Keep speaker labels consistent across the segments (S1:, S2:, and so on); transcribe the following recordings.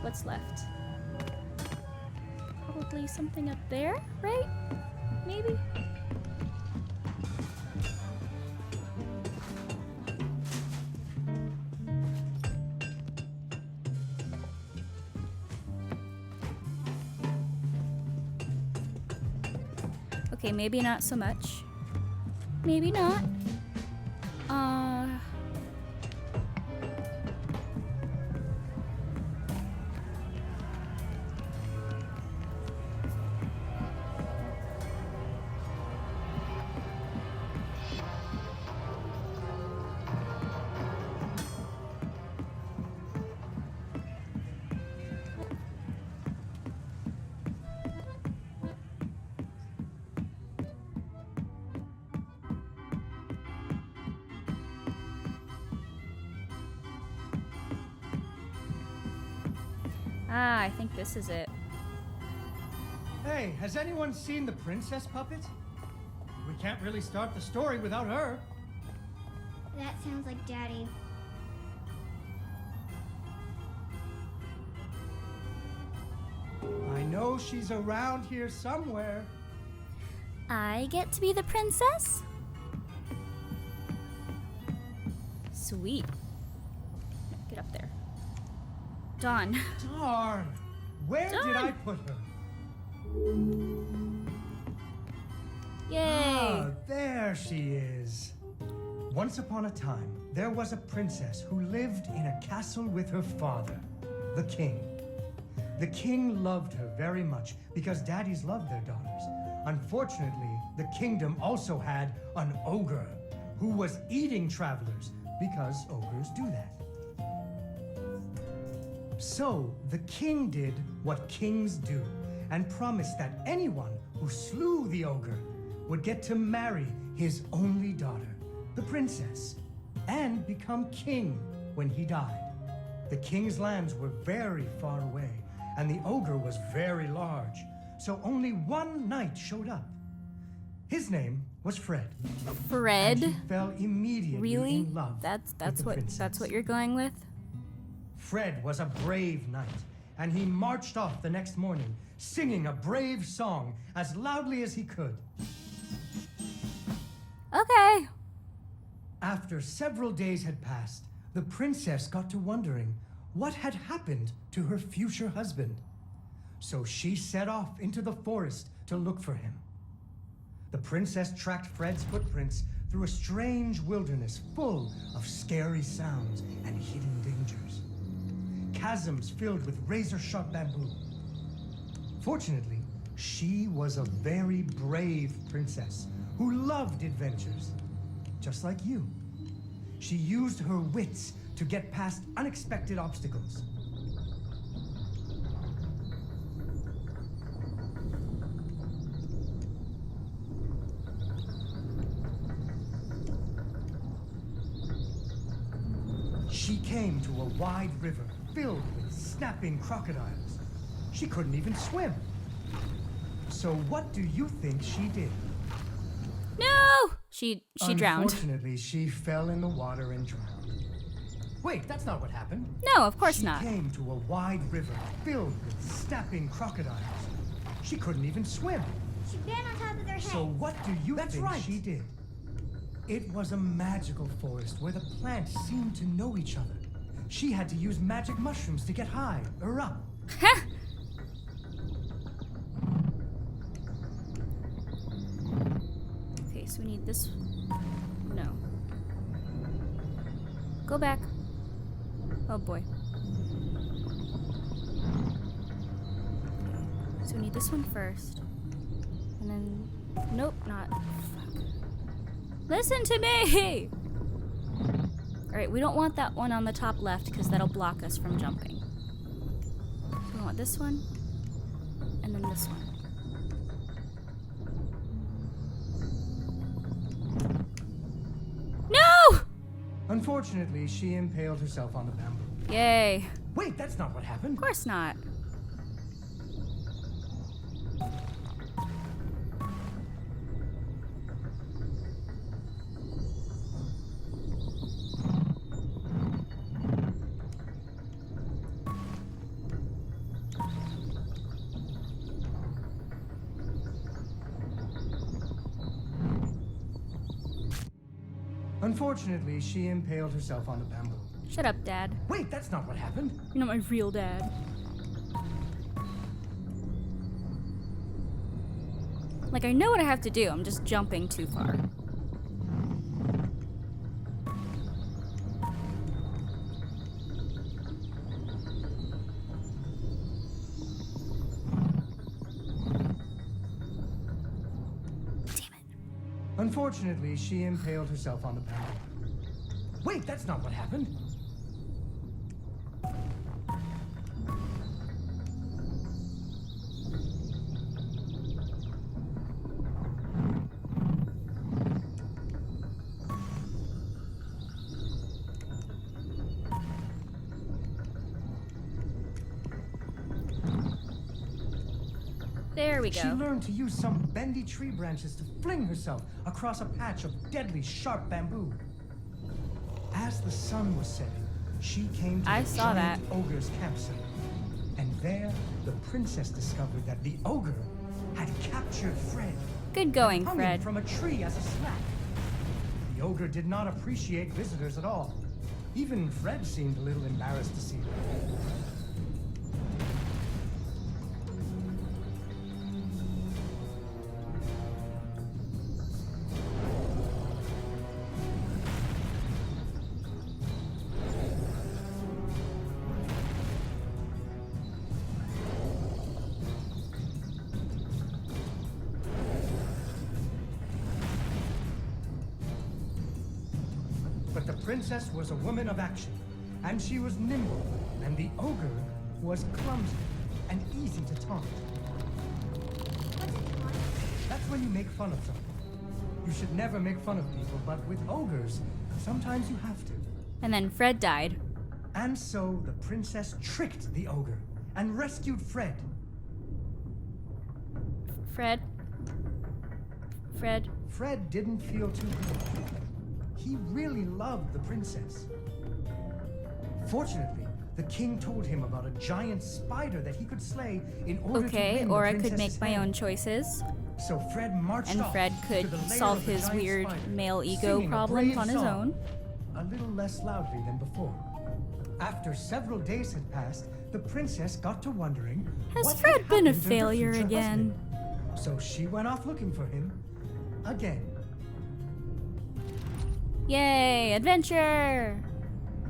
S1: What's left? Probably something up there, right? Maybe? Okay, maybe not so much. Maybe not. I think this is it.
S2: Hey, has anyone seen the princess puppet? We can't really start the story without her.
S3: That sounds like Daddy.
S2: I know she's around here somewhere.
S1: I get to be the princess? Sweet. Get up there. Dawn.
S2: Darn! Where did I put her?
S1: Yay!
S2: Ah, there she is. Once upon a time, there was a princess who lived in a castle with her father, the king. The king loved her very much because daddies loved their daughters. Unfortunately, the kingdom also had an ogre who was eating travelers because ogres do that. So the king did what kings do and promised that anyone who slew the ogre would get to marry his only daughter, the princess, and become king when he died. The king's lands were very far away, and the ogre was very large, so only one knight showed up. His name was Fred.
S1: Fred?
S2: And he fell immediately
S1: Really?
S2: in love
S1: That's
S2: with the princess.
S1: that's what you're going with?
S2: Fred was a brave knight, and he marched off the next morning, singing a brave song as loudly as he could.
S1: Okay.
S2: After several days had passed, the princess got to wondering what had happened to her future husband. So she set off into the forest to look for him. The princess tracked Fred's footprints through a strange wilderness full of scary sounds and hidden dangers. Chasms filled with razor-sharp bamboo. Fortunately, she was a very brave princess who loved adventures, just like you. She used her wits to get past unexpected obstacles. She came to a wide river filled with snapping crocodiles. She couldn't even swim. So what do you think she did?
S1: No! She drowned.
S2: Unfortunately, she fell in the water and drowned. Wait, that's not what happened.
S1: No, of course not.
S2: She came to a wide river filled with snapping crocodiles. She couldn't even swim.
S3: She ran on top of their heads.
S2: So what do you think she did? It was a magical forest where the plants seemed to know each other. She had to use magic mushrooms to get high or up.
S1: Okay, so we need this. No. Go back. Oh boy. So we need this one first. And then. Nope, not. Fuck. Listen to me! Alright, we don't want that one on the top left because that'll block us from jumping. So we want this one. And then this one. No!
S2: Unfortunately, she impaled herself on the bamboo.
S1: Yay.
S2: Wait, that's not what happened.
S1: Of course not.
S2: Unfortunately, she impaled herself on the bamboo.
S1: Shut up, Dad.
S2: Wait, that's not what happened.
S1: You're not my real dad. Like, I know what I have to do. I'm just jumping too far.
S2: Unfortunately, she impaled herself on the bamboo. Wait, that's not what happened.
S1: There we
S2: She
S1: go.
S2: learned to use some bendy tree branches to fling herself across a patch of deadly sharp bamboo. As the sun was setting, she came to
S1: I
S2: the
S1: saw
S2: giant
S1: that.
S2: ogre's campsite. And there, the princess discovered that the ogre had captured Fred.
S1: Good going,
S2: hung him
S1: Fred.
S2: from a tree as a snack. The ogre did not appreciate visitors at all. Even Fred seemed a little embarrassed to see her. But the princess was a woman of action, and she was nimble, and the ogre was clumsy and easy to taunt.
S3: What's a taunt?
S2: That's when you make fun of someone. You should never make fun of people, but with ogres, sometimes you have to.
S1: And then Fred died.
S2: And so the princess tricked the ogre and rescued Fred.
S1: Fred. Fred.
S2: Fred didn't feel too good. He really loved the princess. Fortunately, the king told him about a giant spider that he could slay in order to
S1: Okay,
S2: win
S1: or
S2: the
S1: I could make
S2: princess's
S1: my
S2: hand.
S1: own choices.
S2: So Fred marched
S1: And
S2: off
S1: Fred
S2: to
S1: could
S2: the lair
S1: solve
S2: of the
S1: his
S2: giant
S1: weird
S2: spider,
S1: male ego
S2: singing a
S1: problems
S2: brave
S1: on his
S2: song,
S1: own.
S2: a little less loudly than before. After several days had passed, the princess got to wondering,
S1: Has
S2: what
S1: Fred
S2: had
S1: been a
S2: happened to her
S1: failure
S2: future
S1: again?
S2: husband. So she went off looking for him again.
S1: Yay, adventure!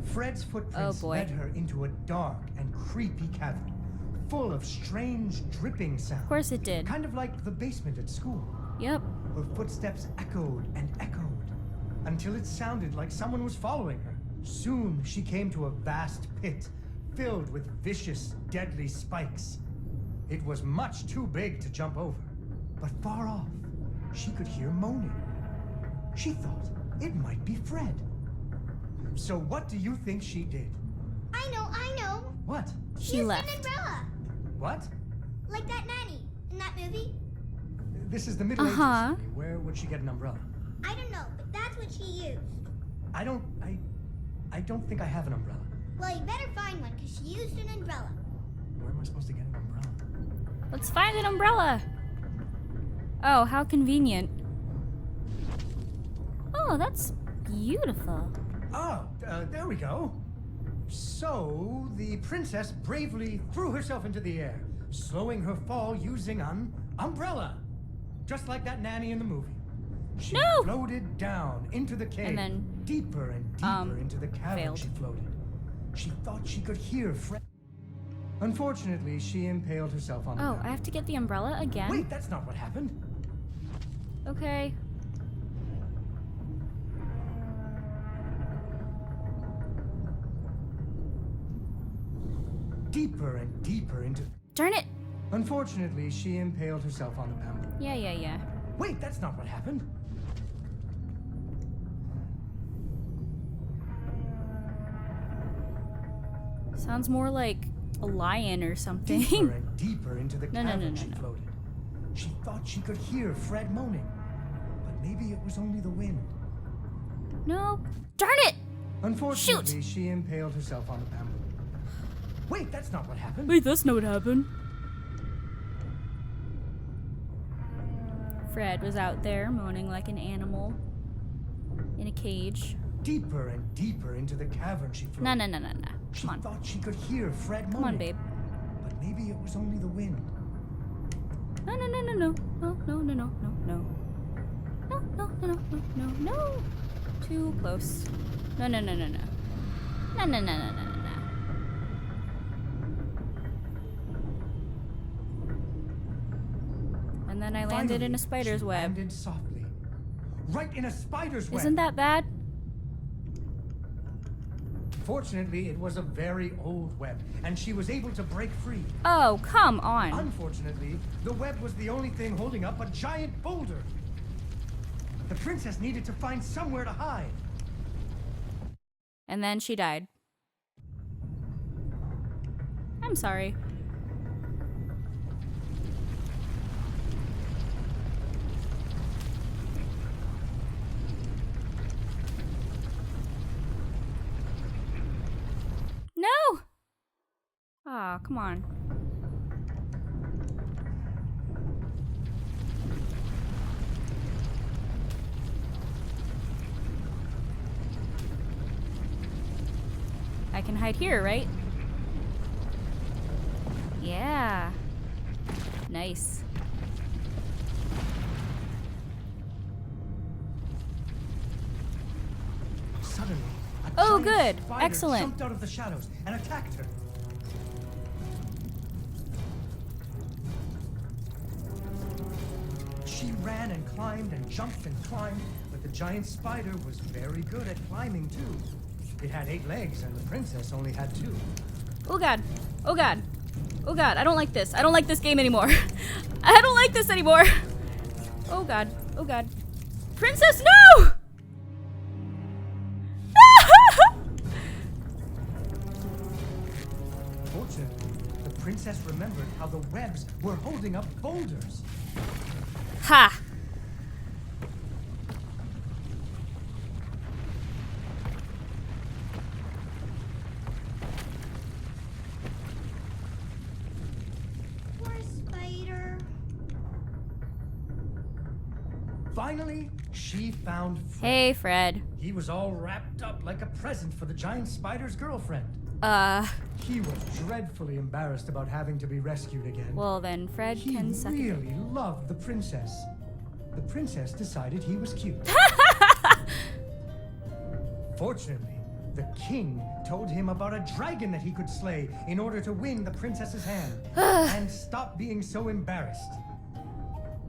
S2: Fred's footprints
S1: Oh, boy.
S2: led her into a dark and creepy cavern, full of strange dripping sounds.
S1: Of course it did.
S2: Kind of like the basement at school.
S1: Yep.
S2: Her footsteps echoed and echoed until it sounded like someone was following her. Soon she came to a vast pit filled with vicious, deadly spikes. It was much too big to jump over, but far off, she could hear moaning. She thought it might be Fred. So what do you think she did?
S3: I know.
S2: What?
S1: She
S3: Used
S1: left.
S3: an umbrella.
S2: What?
S3: Like that nanny in that movie.
S2: This is the Middle Ages.
S1: Uh-huh.
S2: Where would she get an umbrella?
S3: I don't know, but that's what she used.
S2: I don't think I have an umbrella.
S3: Well, you better find one, because she used an umbrella.
S2: Where am I supposed to get an umbrella?
S1: Let's find an umbrella. Oh, how convenient. Oh, that's beautiful.
S2: Oh, there we go. So, the princess bravely threw herself into the air, slowing her fall using an umbrella. Just like that nanny in the movie. She
S1: No!
S2: floated down into the cave.
S1: And then,
S2: deeper and deeper into the cavern
S1: failed.
S2: she floated. She thought she could hear Fred. Unfortunately, she impaled herself on the
S1: Oh,
S2: ground.
S1: I have to get the umbrella again?
S2: Wait, that's not what happened.
S1: Okay.
S2: Deeper and deeper into...
S1: Darn it!
S2: Unfortunately, she impaled herself on the bamboo.
S1: Yeah.
S2: Wait, that's not what happened.
S1: Sounds more like a lion or something.
S2: Deeper and deeper into the
S1: No,
S2: cavern she
S1: no.
S2: floated. She thought she could hear Fred moaning, but maybe it was only the wind.
S1: No. Darn it!
S2: Unfortunately, she impaled herself on the bamboo. Wait, that's not what happened.
S1: Wait, that's not what happened. Fred was out there moaning like an animal. In a cage.
S2: Deeper and deeper into the cavern she flew.
S1: No.
S2: She
S1: Come on.
S2: thought she could hear Fred
S1: Come on,
S2: moaning,
S1: babe.
S2: but maybe it was only the wind.
S1: No. No. Too close. No. No. And then I landed in a spider's
S2: she
S1: web.
S2: Landed softly, right in a spider's web.
S1: Isn't that bad?
S2: Fortunately, it was a very old web, and she was able to break free.
S1: Oh, come on.
S2: Unfortunately, the web was the only thing holding up a giant boulder. The princess needed to find somewhere to hide.
S1: And then she died. I'm sorry. No! Aw, come on. I can hide here, right? Yeah. Nice.
S2: Suddenly, a
S1: Oh,
S2: giant
S1: good.
S2: spider
S1: Excellent.
S2: jumped out of the shadows and attacked her. She ran and climbed and jumped and climbed, but the giant spider was very good at climbing too. It had 8 legs and the princess only had 2.
S1: Oh god. Oh god. Oh god, I don't like this. I don't like this game anymore. I don't like this anymore. Oh god. Oh god. Princess, no!
S2: Fortunately, the princess remembered how the webs were holding up boulders.
S1: Ha!
S3: Poor spider.
S2: Finally, she found Fred.
S1: Hey, Fred.
S2: He was all wrapped up like a present for the giant spider's girlfriend. He was dreadfully embarrassed about having to be rescued again.
S1: Well then, Fred
S2: He
S1: can suck it.
S2: really loved the princess. The princess decided he was cute. Fortunately, the king told him about a dragon that he could slay in order to win the princess's hand and stop being so embarrassed.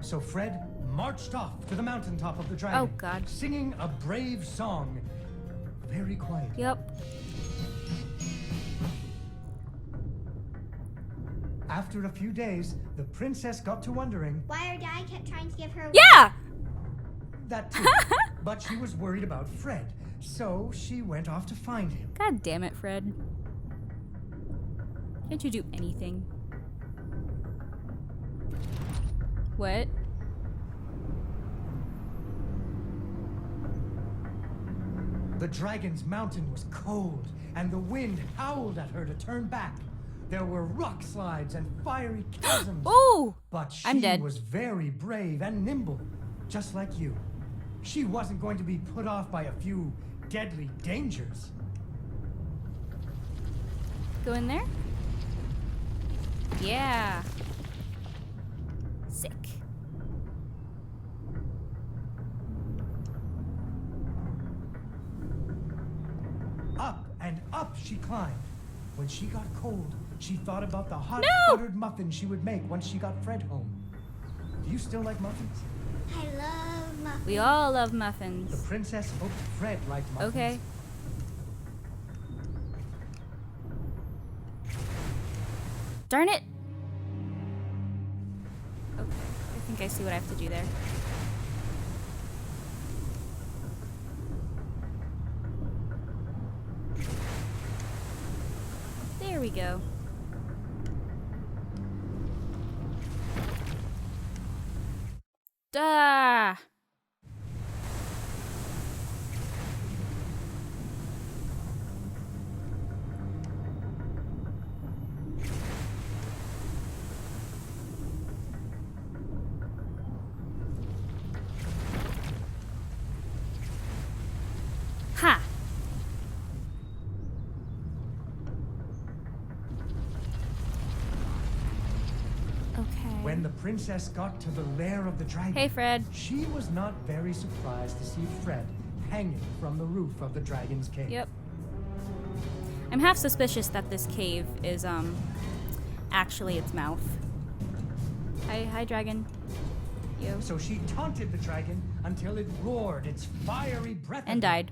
S2: So Fred marched off to the mountaintop of the dragon,
S1: Oh, God.
S2: singing a brave song, very quiet.
S1: Yep.
S2: After a few days, the princess got to wondering
S3: Why her dad kept trying to give her.
S1: Yeah!
S2: that too, but she was worried about Fred, so she went off to find him.
S1: God damn it, Fred. Can't you do anything? What?
S2: The dragon's mountain was cold, and the wind howled at her to turn back. There were rock slides and fiery chasms.
S1: Ooh!
S2: But she
S1: I'm dead.
S2: was very brave and nimble, just like you. She wasn't going to be put off by a few deadly dangers.
S1: Go in there? Yeah. Sick.
S2: Up and up she climbed. When she got cold, she thought about the hot
S1: No!
S2: buttered muffins she would make once she got Fred home. Do you still like muffins?
S3: I love muffins.
S1: We all love
S2: The
S1: muffins.
S2: princess hoped Fred liked muffins.
S1: Okay. Darn it! Okay, I think I see what I have to do there. There we go. Duh!
S2: When the princess got to the lair of the dragon,
S1: Hey, Fred.
S2: she was not very surprised to see Fred hanging from the roof of the dragon's cave.
S1: Yep. I'm half suspicious that this cave is, actually its mouth. Hi, dragon. You.
S2: So she taunted the dragon until it roared its fiery breath
S1: And died.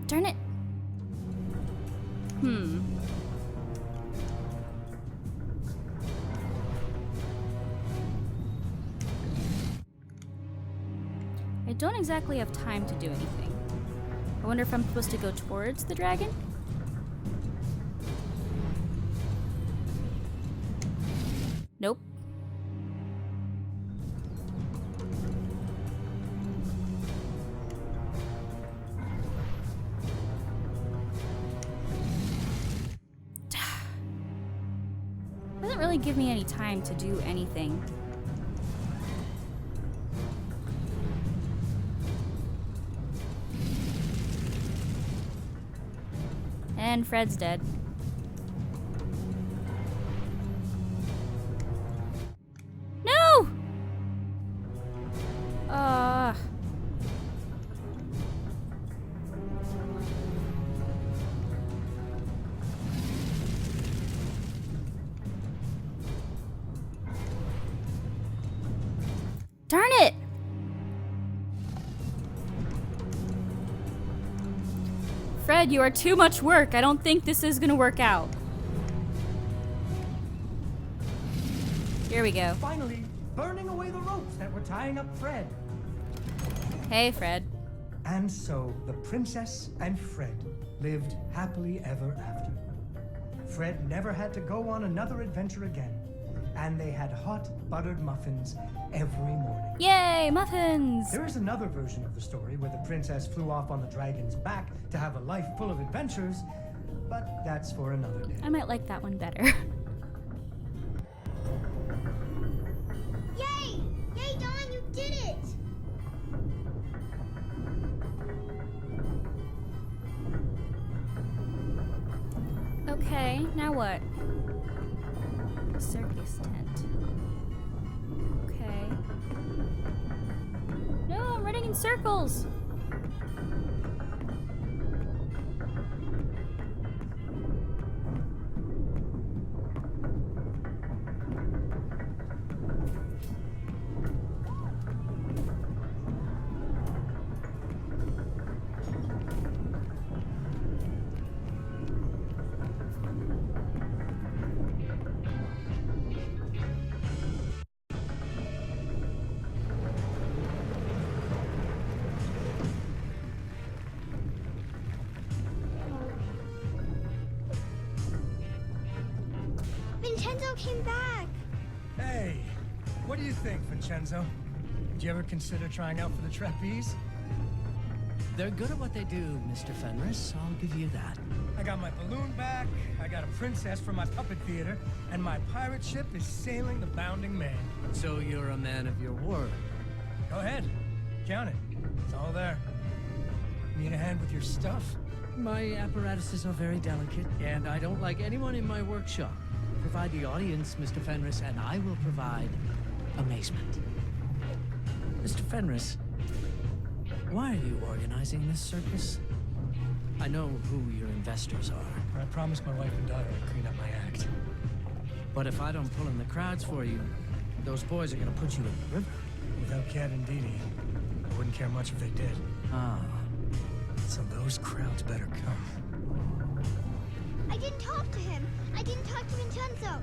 S1: Darn it. I don't exactly have time to do anything. I wonder if I'm supposed to go towards the dragon? Nope. Doesn't really give me any time to do anything. And Fred's dead. No! Darn it! Fred, you are too much work. I don't think this is gonna work out. Here we go.
S2: Finally, burning away the ropes that were tying up Fred.
S1: Hey, Fred.
S2: And so the princess and Fred lived happily ever after. Fred never had to go on another adventure again, and they had hot buttered muffins every morning.
S1: Yay, muffins!
S2: There is another version of the story where the princess flew off on the dragon's back to have a life full of adventures, but that's for another day.
S1: I might like that one better.
S3: Yay! Yay, Dawn, you did it!
S1: Okay, now what? Circus tent. Okay. No, I'm running in circles!
S3: Vincenzo came back.
S2: Hey, what do you think, Vincenzo? Did you ever consider trying out for the trapeze?
S4: They're good at what they do, Mr. Fenris. I'll give you that.
S2: I got my balloon back, I got a princess from my puppet theater, and my pirate ship is sailing the Bounding Main.
S4: So you're a man of your word.
S2: Go ahead, count it. It's all there. Need a hand with your stuff?
S4: My apparatuses are very delicate, and I don't like anyone in my workshop. Provide the audience, Mr. Fenris, and I will provide amazement. Mr. Fenris, why are you organizing this circus? I know who your investors are.
S2: I promised my wife and daughter to clean up my act.
S4: But if I don't pull in the crowds for you, those boys are gonna put you in the river.
S2: Without Cat and Dee Dee, I wouldn't care much if they did.
S4: Ah.
S2: So those crowds better come.
S3: I didn't talk to him. I didn't talk to Vincenzo.